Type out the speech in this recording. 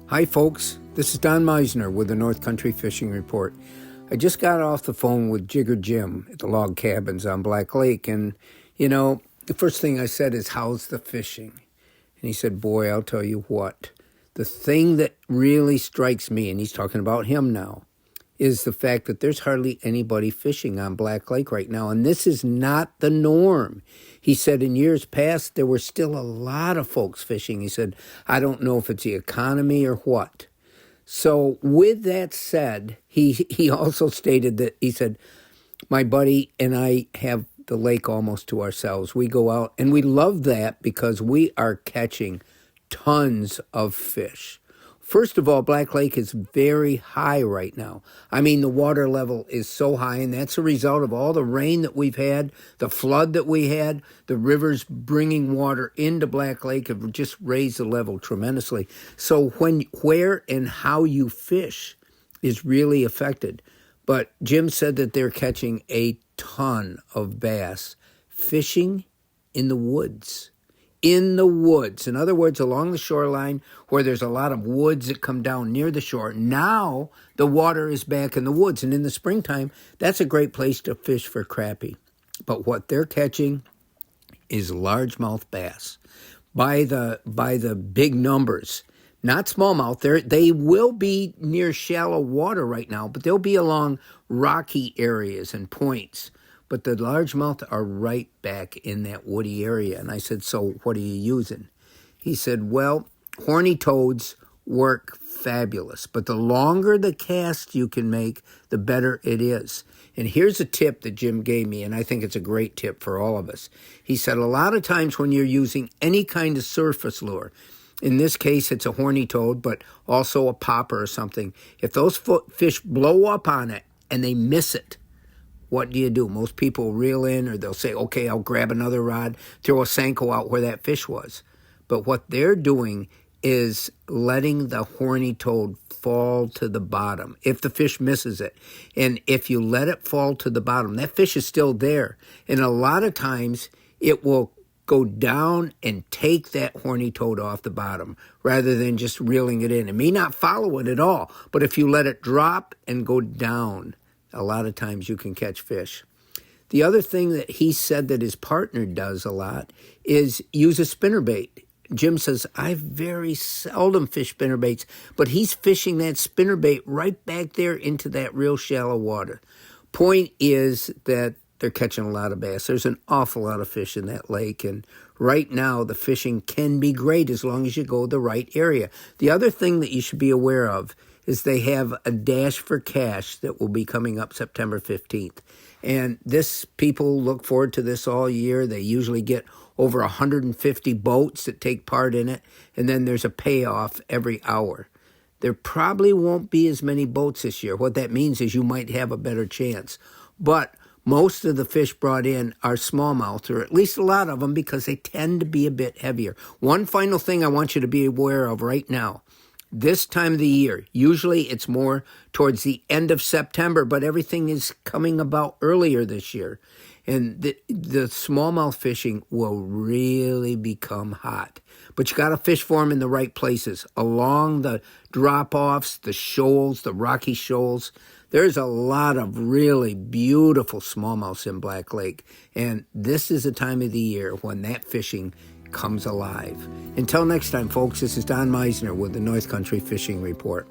Hi folks, this is Don Meissner with the North Country Fishing Report. I just got off the phone with Jigger Jim at the log cabins on Black Lake, and the first thing I said is, how's the fishing? And he said, boy, I'll tell you what, the thing that really strikes me, and he's talking about him now, is the fact that there's hardly anybody fishing on Black Lake right now, and this is not the norm. He said in years past, there were still a lot of folks fishing. He said, I don't know if it's the economy or what. So with that said, he also stated that, he said, my buddy and I have the lake almost to ourselves. We go out, and we love that because we are catching tons of fish. First of all, Black Lake is very high right now. I mean, the water level is so high, and that's a result of all the rain that we've had, the flood that we had, the rivers bringing water into Black Lake have just raised the level tremendously. So where and how you fish is really affected. But Jim said that they're catching a ton of bass fishing in the woods. In the woods. In other words, along the shoreline where there's a lot of woods that come down near the shore. Now the water is back in the woods. And in the springtime, that's a great place to fish for crappie. But what they're catching is largemouth bass by the big numbers. Not smallmouth. They will be near shallow water right now, but they'll be along rocky areas and points. But the largemouth are right back in that woody area. And I said, so what are you using? He said, well, horny toads work fabulous. But the longer the cast you can make, the better it is. And here's a tip that Jim gave me, and I think it's a great tip for all of us. He said, a lot of times when you're using any kind of surface lure, in this case, it's a horny toad, but also a popper or something, if those fish blow up on it and they miss it, what do? Most people reel in, or they'll say, okay, I'll grab another rod, throw a Senko out where that fish was. But what they're doing is letting the horny toad fall to the bottom if the fish misses it. And if you let it fall to the bottom, that fish is still there. And a lot of times it will go down and take that horny toad off the bottom rather than just reeling it in. It may not follow it at all, but if you let it drop and go down, a lot of times you can catch fish. The other thing that he said that his partner does a lot is use a spinnerbait. Jim says, I very seldom fish spinnerbaits, but he's fishing that spinnerbait right back there into that real shallow water. Point is that they're catching a lot of bass. There's an awful lot of fish in that lake, and right now the fishing can be great as long as you go the right area. The other thing that you should be aware of is they have a Dash for Cash that will be coming up September 15th. And people look forward to this all year. They usually get over 150 boats that take part in it, and then there's a payoff every hour. There probably won't be as many boats this year. What that means is you might have a better chance. But most of the fish brought in are smallmouth, or at least a lot of them, because they tend to be a bit heavier. One final thing I want you to be aware of right now. This time of the year, usually it's more towards the end of September, but everything is coming about earlier this year. And the smallmouth fishing will really become hot. But you got to fish for them in the right places, along the drop-offs, the shoals, the rocky shoals. There's a lot of really beautiful smallmouths in Black Lake. And this is the time of the year when that fishing comes alive. Until next time, folks, this is Don Meissner with the North Country Fishing Report.